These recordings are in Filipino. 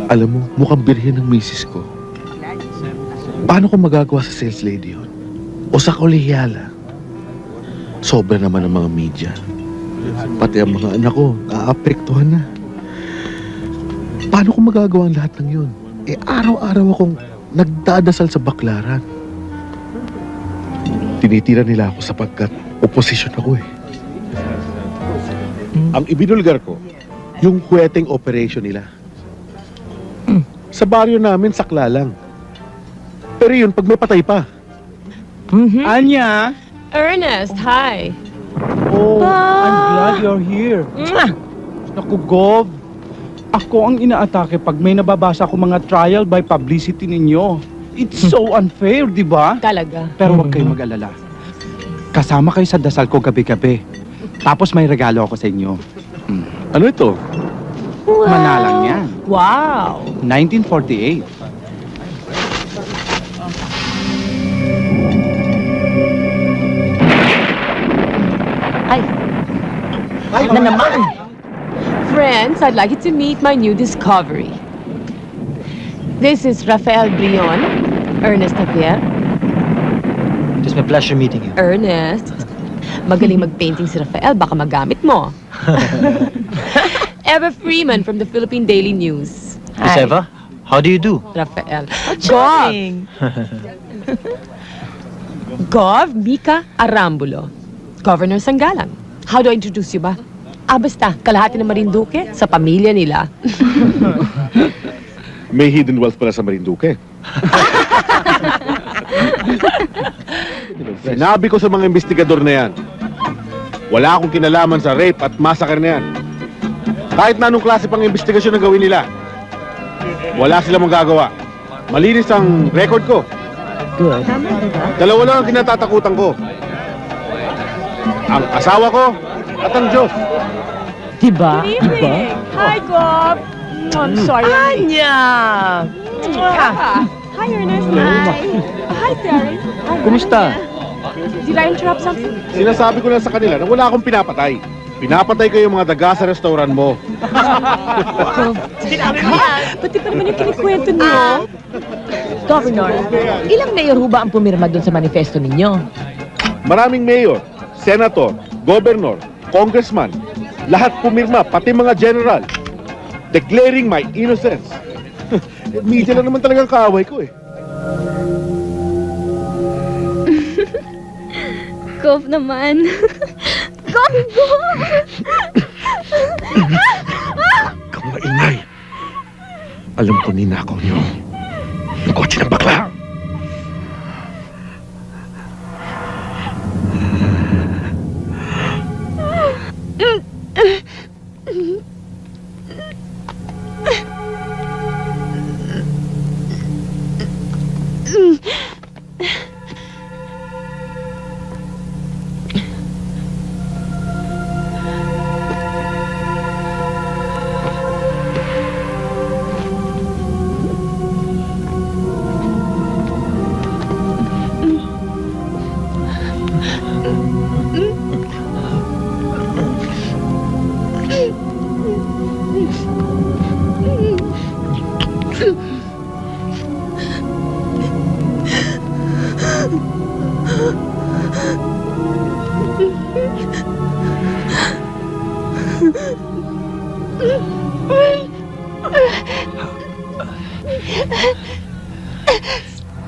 Alam mo, mukhang birhen ng misis ko. Paano ko magagawa sa sales lady yun? O sa kolehiyala? Sobra naman ang mga media. Pati ang mga anak ko, naapektuhan na. Paano ko magagawa ang lahat ng yun? Eh, araw-araw akong nagdadasal sa baklaran. Tinitira nila ako sapagkat oposisyon ako eh. Ang ibinulgar ko, yung huweteng operation nila. Sa baryo namin, sakla lang. Pero yun, pag may patay pa. Anya! Ernest, hi. Oh, I'm glad you're here. Naku, Gov. Ako ang inaatake pag may nababasa ko mga trial by publicity ninyo. It's so unfair, di ba? Talaga. Pero huwag kayong mag-alala. Kasama kayo sa dasal ko gabi-gabi. Tapos may regalo ako sa inyo. Ano ito? Manalang yan. Wow. 1948. Ay na naman. Friends, I'd like you to meet my new discovery. This is Rafael Brion, Ernest Javier. It is my pleasure meeting you. Ernest, magaling mag-painting si Rafael, baka magamit mo. Eva Freeman from the Philippine Daily News. Miss Eva, how do you do? Rafael. Gov! Gov Mika Arambulo, Governor Sanggalang. How do I introduce you ba? Basta, kalahati ng Marinduque sa pamilya nila. May hidden wealth pala sa Marinduque. Sinabi ko sa mga investigador na yan, wala akong kinalaman sa rape at massacre na yan. Kahit na anong klase pang investigasyon ang gawin nila, wala silang magagawa. Malinis ang record ko. Good. Dalawa lang ang kinatatakutan ko. Ang asawa ko at ang Diyos. Diba? Hi, Gov! I'm sorry. Anya! Hi, Ernest. Hi, Terry. Kumusta? Did I interrupt something? Sinasabi ko lang sa kanila na wala akong pinapatay. Pinapatay ko yung mga daga sa restaurant mo. Pati pa naman yung kinikwento niyo. Governor, ilang mayor ho ba ang pumirma doon sa manifesto ninyo? Maraming mayor, senator, governor, congressman, lahat pumirma, pati mga general, declaring my innocence. Media lang naman talagang kaaway ko eh. Gov naman. Gov! Kang maingay. Alam ko ninakaw niyo yung kotse ng bakla.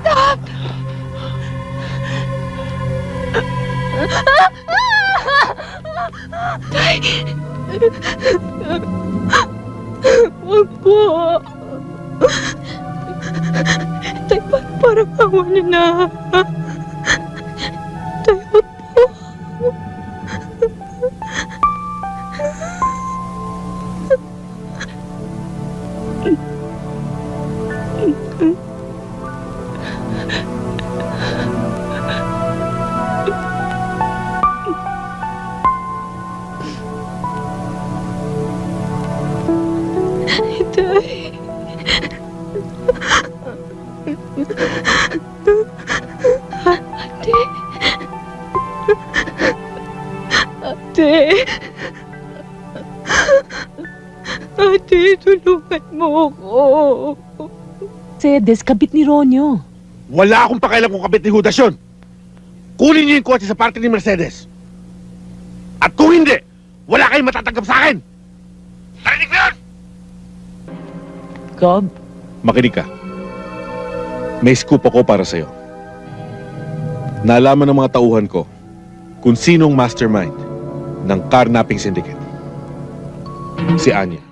Stop! Tay! Huwag po. Tay, parang awa niyo na. Tay, huwag po. Tay. Ate. Ate, tulungan mo mo ko. Mercedes, kabit ni Ronyo. Wala akong pakialam kung kabit ni Judas yun. Kunin niyo yung kotse sa party ni Mercedes. At kung hindi, wala kayong matatanggap sa akin. Narinig mo yun? Gov, Makinig ka. May scoop ako para sa'yo. Naalaman ng mga tauhan ko kung sinong mastermind ng carnapping syndicate. Si Anya.